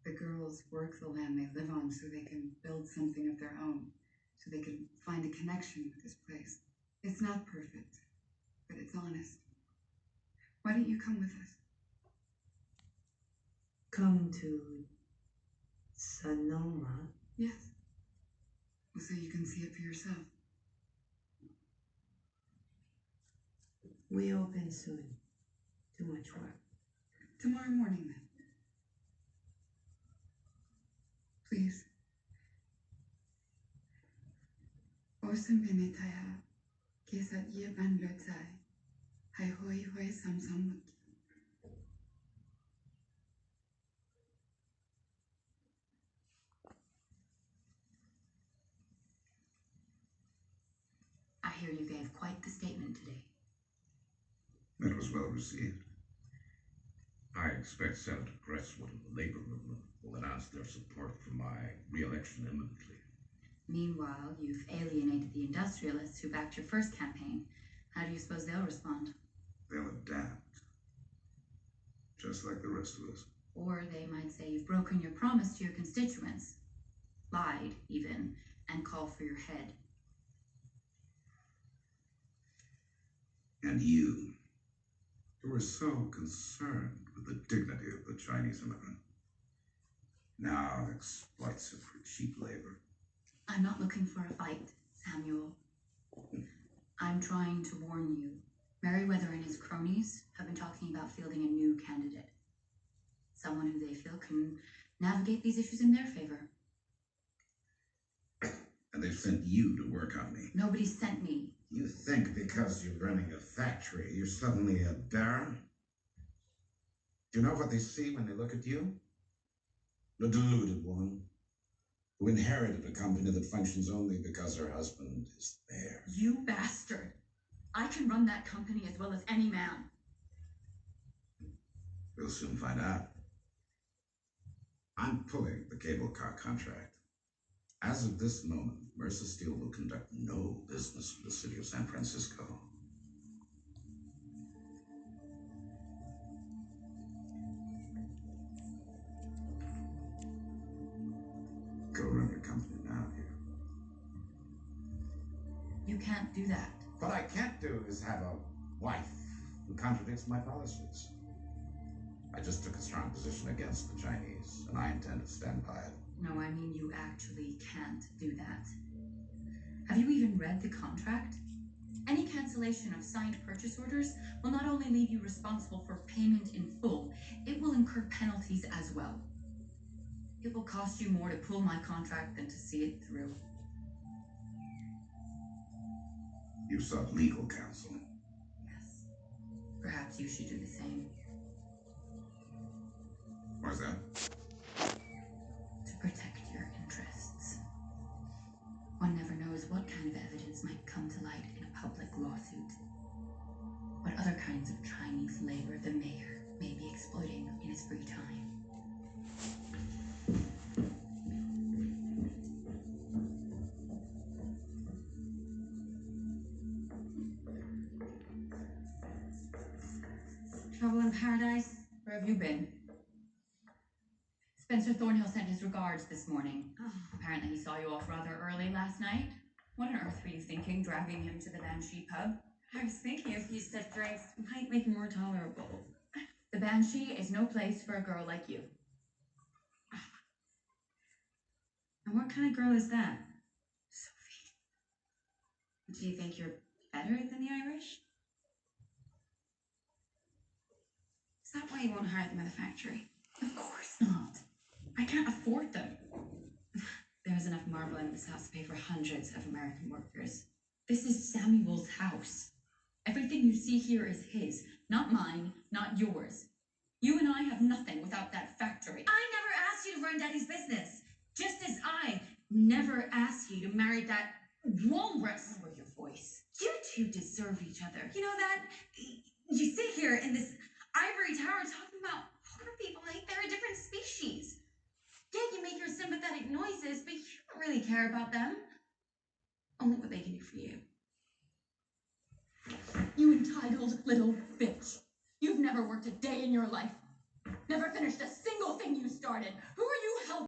The girls work the land they live on so they can build something of their own, so they can find a connection with this place. It's not perfect, but it's honest. Why don't you come with us? Come to Sonoma? Yes. Well, so you can see it for yourself. We open soon. Too much work. Tomorrow morning, then. Please. Osam benetaya, kesat yeban lotzai, hai hoi hoi samsamut. I hear you gave quite the statement today. It was well received. I expect Senator Crestwood of the labor movement will announce their support for my re-election imminently. Meanwhile, you've alienated the industrialists who backed your first campaign. How do you suppose they'll respond? They'll adapt. Just like the rest of us. Or they might say you've broken your promise to your constituents. Lied, even, and call for your head. And you, who were so concerned with the dignity of the Chinese immigrant, now exploits it for cheap labor. I'm not looking for a fight, Samuel. I'm trying to warn you. Merriweather and his cronies have been talking about fielding a new candidate. Someone who they feel can navigate these issues in their favor. And they've sent you to work on me. Nobody sent me. You think because you're running a factory, you're suddenly a baron? Do you know what they see when they look at you? The deluded woman who inherited a company that functions only because her husband is there. You bastard! I can run that company as well as any man. We'll soon find out. I'm pulling the cable car contract. As of this moment, Mercer Steel will conduct no business with the city of San Francisco. Go run your company now here. You can't do that. What I can't do is have a wife who contradicts my policies. I just took a strong position against the Chinese, and I intend to stand by it. No, I mean you actually can't do that. Have you even read the contract? Any cancellation of signed purchase orders will not only leave you responsible for payment in full, it will incur penalties as well. It will cost you more to pull my contract than to see it through. You sought legal counsel. Yes. Perhaps you should do the same. Why's that? To protect your interests. One never knows what kind of evidence might come to light in a public lawsuit. What other kinds of Chinese labor the mayor may be exploiting in his free time. Trouble in paradise? Where have you been? Spencer Thornhill sent his regards this morning. Apparently he saw you off rather early last night. What on earth were you thinking, dragging him to the Banshee pub? I was thinking a few stiff drinks might make him more tolerable. The Banshee is no place for a girl like you. And what kind of girl is that? Sophie. Do you think you're better than the Irish? Is that why you won't hire them at the factory? Of course not. I can't afford them. There is enough marble in this house to pay for hundreds of American workers. This is Samuel's house. Everything you see here is his, not mine, not yours. You and I have nothing without that factory. I never asked you to run Daddy's business. Just as I never asked you to marry that walrus. Lower your voice. You two deserve each other. You know that? You sit here in this ivory tower talking about poor people like they're a different species. Yeah, you make your sympathetic noises, but you don't really care about them. Only what they can do for you. You entitled little bitch. You've never worked a day in your life. Never finished a single thing you started. Who